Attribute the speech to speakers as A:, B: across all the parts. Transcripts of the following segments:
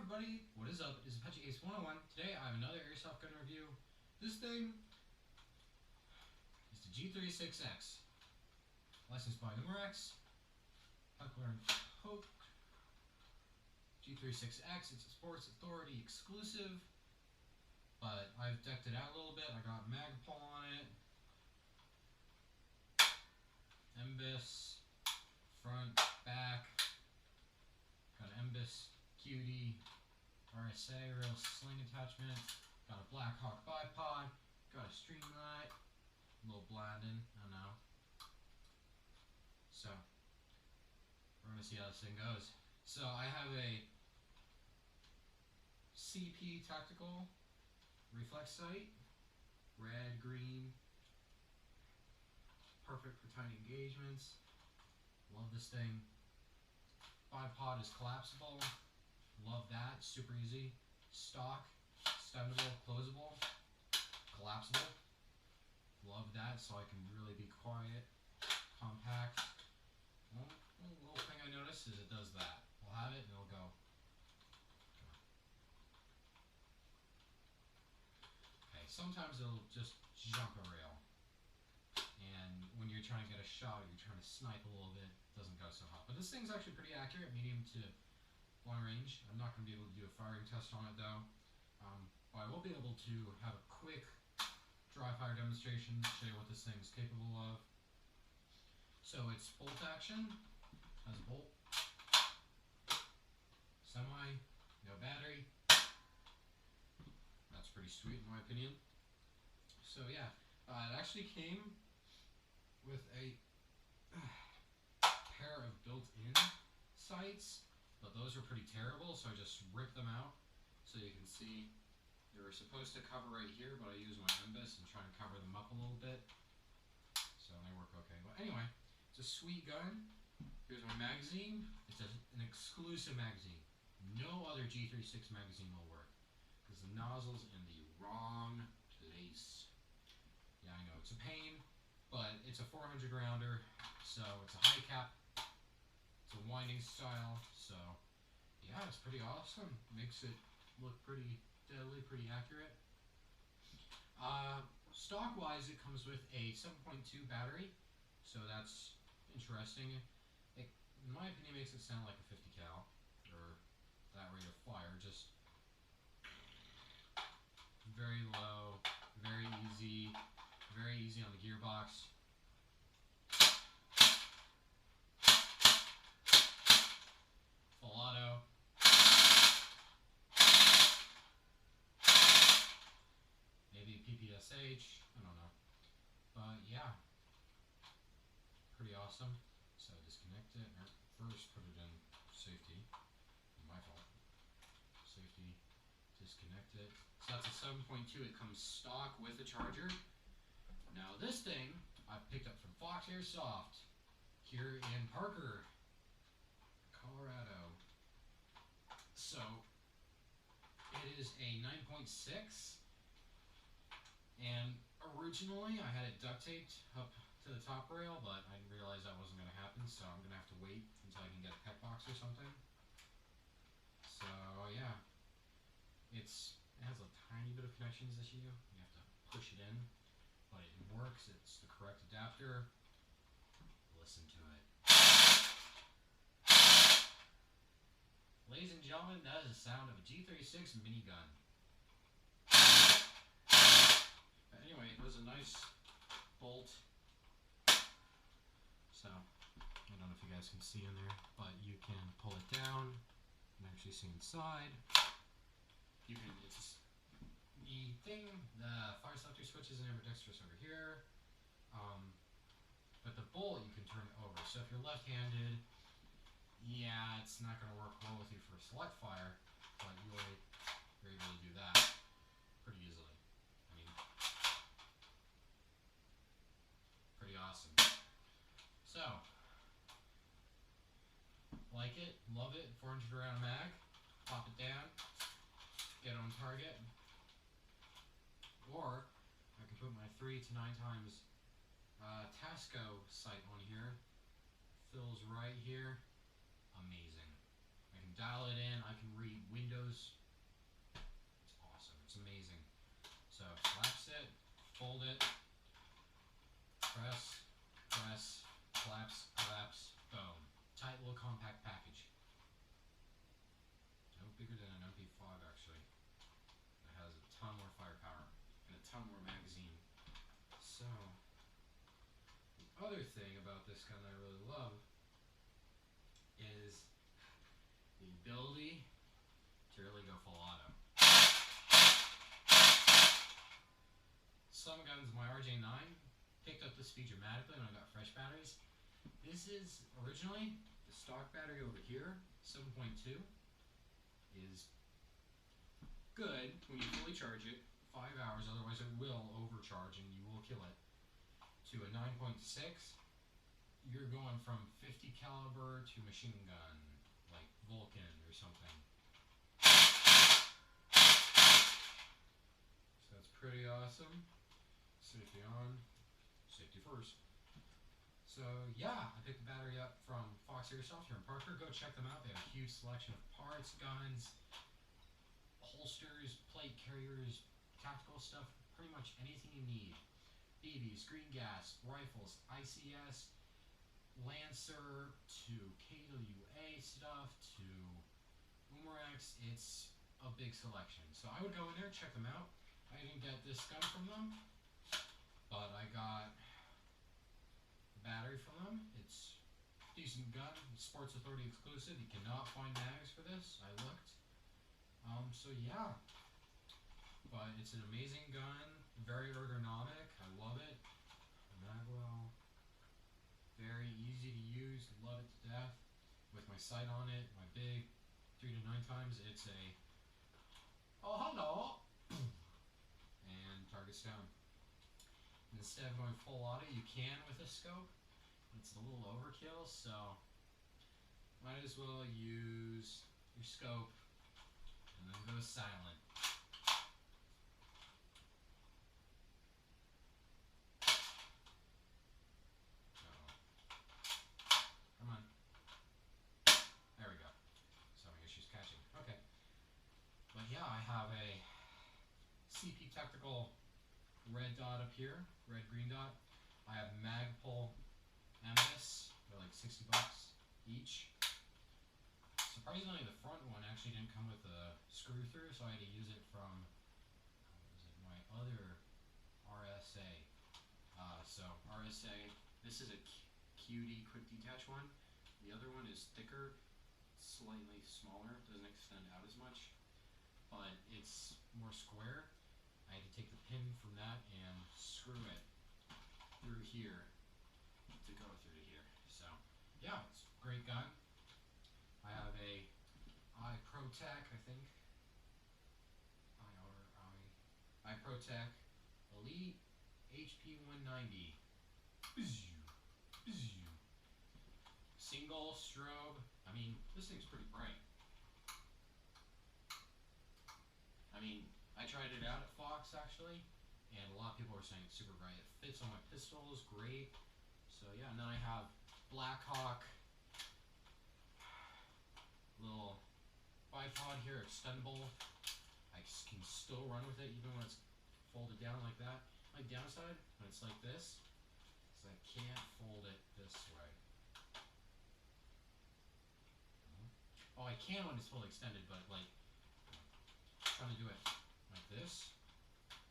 A: everybody, what is up? It's Apache Ace 101. Today I have another airsoft gun review. This thing is the G36X, licensed by Umarex, Huckler and Hope. G36X, it's a Sports Authority exclusive, but I've decked it out a little bit. I got Magpul on it, Embis, front, back, got an Embis QD RSA rail sling attachment, got a Black Hawk bipod, got a Streamlight, a little blinding, I know. So, we're going to see how this thing goes. So, I have a CP tactical reflex sight, red, green, perfect for tiny engagements. Love this thing. Bipod is collapsible. Love that, super easy. Stock, extendable, closable, collapsible. Love that, so I can really be quiet. Compact. One little thing I noticed is it does that. We'll have it and it'll go. Okay, sometimes it'll just jump a rail. And when you're trying to get a shot or you're trying to snipe a little bit, it doesn't go so hot. But this thing's actually pretty accurate, medium to long range. I'm not going to be able to do a firing test on it though. But I will be able to have a quick dry fire demonstration, show you what this thing's capable of. So it's bolt action, has a bolt, semi, no battery. That's pretty sweet in my opinion. So yeah, it actually came with a pair of built-in sights, but those are pretty terrible, so I just ripped them out. So you can see they were supposed to cover right here, but I use my Embis and try and cover them up a little bit. So they work okay. But anyway, it's a sweet gun. Here's my magazine. It's an exclusive magazine. No other G36 magazine will work because the nozzle's in the wrong place. Yeah, I know, it's a pain, but it's a 400 rounder, so it's a high cap. It's a winding style, so yeah, it's pretty awesome. Makes it look pretty deadly, pretty accurate. Stock-wise, it comes with a 7.2 battery, so that's interesting. It, in my opinion, makes it sound like a 50 cal, or that rate of fire. Just very low, very easy on the gearbox. Full auto. Maybe PPSH, I don't know. But yeah, pretty awesome. So disconnect it, or first put it in safety. My fault. Safety, disconnect it. So that's a 7.2, it comes stock with a charger. Now this thing, I picked up from Fox Airsoft here in Parker, Colorado. So it is a 9.6, and originally I had it duct taped up to the top rail, but I didn't realize that wasn't going to happen, so I'm going to have to wait until I can get a pet box or something. So yeah, it has a tiny bit of connections issue. You have to push it in, but it works. It's the correct adapter. Listen to it. Ladies and gentlemen, that is the sound of a G36 minigun. But anyway, it was a nice bolt. So, I don't know if you guys can see in there, but you can pull it down and actually see inside. You can, it's the thing, the fire selector switch is ambidextrous over here. But the bolt you can turn over. So if you're left-handed, yeah, it's not going to work well with you for select fire, but you're able to do that pretty easily. I mean, pretty awesome. So, like it, love it, 400 round mag, pop it down, get it on target, or I can put my 3 to 9 times Tasco sight on here, fills right here, amazing. I can dial it in, I can read windows hold it, press, press, collapse, collapse, boom. Tight little compact package. No bigger than an MP5 actually. It has a ton more firepower and a ton more magazine. So, the other thing about this gun that I really love is the ability to really go full auto. Some guns, my RJ9 picked up the speed dramatically when I got fresh batteries. This is originally the stock battery over here, 7.2, is good when you fully charge it, 5 hours, otherwise it will overcharge and you will kill it. To a 9.6, you're going from 50 caliber to machine gun, like Vulcan or something. So that's pretty awesome. Safety on, safety first. So yeah, I picked the battery up from Fox Airsoft here in Parker. Go check them out. They have a huge selection of parts, guns, holsters, plate carriers, tactical stuff, pretty much anything you need. BBs, green gas, rifles, ICS, Lancer, to KWA stuff, to Umarex. It's a big selection. So I would go in there, check them out. I didn't get this gun from them, but I got the battery from them. It's a decent gun, Sports Authority exclusive. You cannot find mags for this. I looked. So yeah, but it's an amazing gun, very ergonomic. I love it. Magwell, very easy to use. Love it to death. With my sight on it, my big 3 to 9 times. It's a hello. And target's down. Instead of going full auto, you can with a scope. It's a little overkill, so might as well use your scope and then go silent. Come on. There we go. So I guess she's catching. Okay. But yeah, I have a CP Tactical red dot up here, red-green dot. I have Magpul MS, they're like $60 each. Surprisingly, the front one actually didn't come with a screw through, so I had to use it from my other RSA. So RSA, this is a QD quick detach one. The other one is thicker, slightly smaller, doesn't extend out as much, but it's more square. I had to take the pin from that and screw it through here to go through to here. So yeah, it's a great gun. I have a iProtec, I think. iProtec Elite HP 190. Single strobe. I mean, this thing's pretty bright. I mean, I tried it out at Fox actually, and a lot of people were saying it's super bright. It fits on my pistols, great. So yeah, and then I have Blackhawk, little bipod here, extendable. I can still run with it even when it's folded down like that. My downside, when it's like this, is I can't fold it this way. Oh, I can when it's fully extended, but like, trying to do it like this,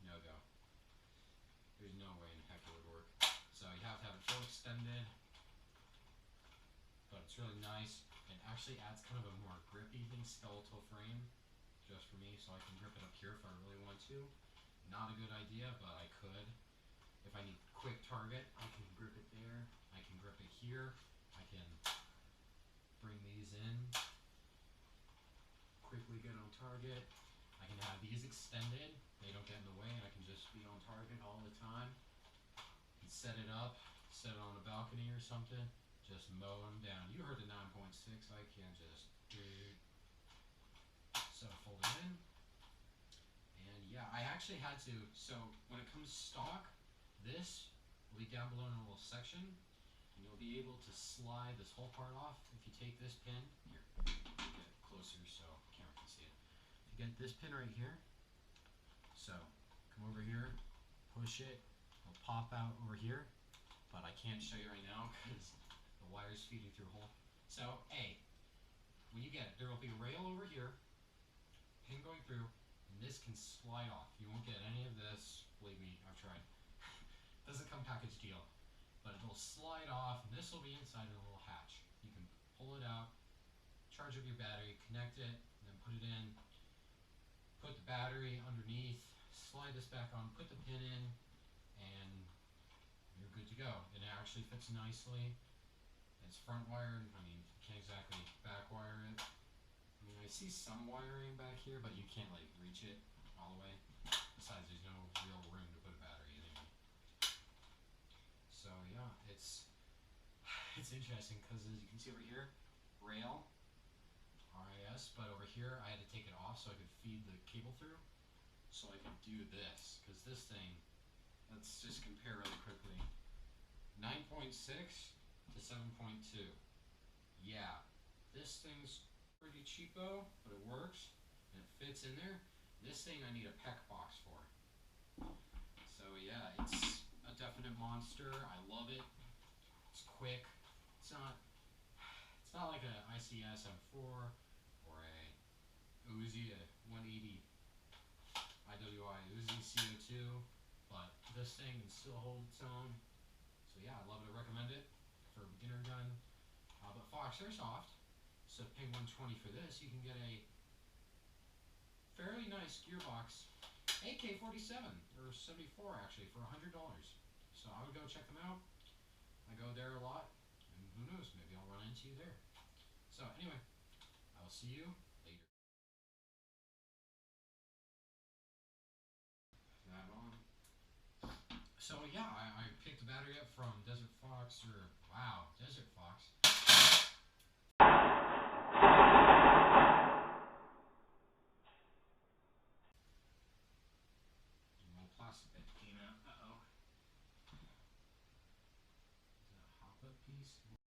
A: no go. There's no way in heck it would work. So you have to have it full extended, but it's really nice. It actually adds kind of a more grippy thing, skeletal frame, just for me, so I can grip it up here if I really want to. Not a good idea, but I could. If I need quick target, I can grip it there. I can grip it here. I can bring these in, quickly get on target. I can have these extended. They don't get in the way, and I can just be on target all the time. And set it up, set it on a balcony or something. Just mow them down. You heard the 9.6. I can just so fold it in. And yeah, I actually had to. So when it comes stock, this will be down below in a little section, and you'll be able to slide this whole part off. If you take this pin here, get it closer so the camera can see it. If you get this pin right here, so come over here, push it, it'll pop out over here, but I can't show you right now because the wire's feeding through a hole. So, when you get it, there will be a rail over here, pin going through, and this can slide off. You won't get any of this. Believe me, I've tried. Doesn't come package deal, but it'll slide off, and this will be inside of a little hatch. You can pull it out, charge up your battery, connect it, and then put it in. Put the battery underneath, slide this back on, put the pin in, and you're good to go. And it actually fits nicely. It's front wired. I mean, you can't exactly back wire it. I mean, I see some wiring back here, but you can't like reach it all the way. Besides, there's no real room to put a battery in anyway. So yeah, it's interesting because as you can see over here, rail, RIS, but over here I had to take it off so I could feed the cable through, so I could do this, because this thing, let's just compare really quickly, 9.6 to 7.2. Yeah, this thing's pretty cheapo, but it works, and it fits in there. This thing I need a PEC box for. So yeah, it's a definite monster. I love it. It's quick. It's not like an ICS M4 or a Uzi, a 180 IWI Uzi CO2, but this thing can still hold its own. So yeah, I love it. I recommend it for a beginner gun. But Fox Airsoft, so ping 120 for this, you can get a fairly nice gearbox, AK-47 or 74 actually, for $100. So I would go check them out. I go there a lot, and who knows, maybe I'll run into you there. So anyway, I will see you later. That on. So yeah, I picked the battery up from Desert Fox, or wow, Desert Fox. My plastic bit came out. Uh-oh. Is that a hop-up piece?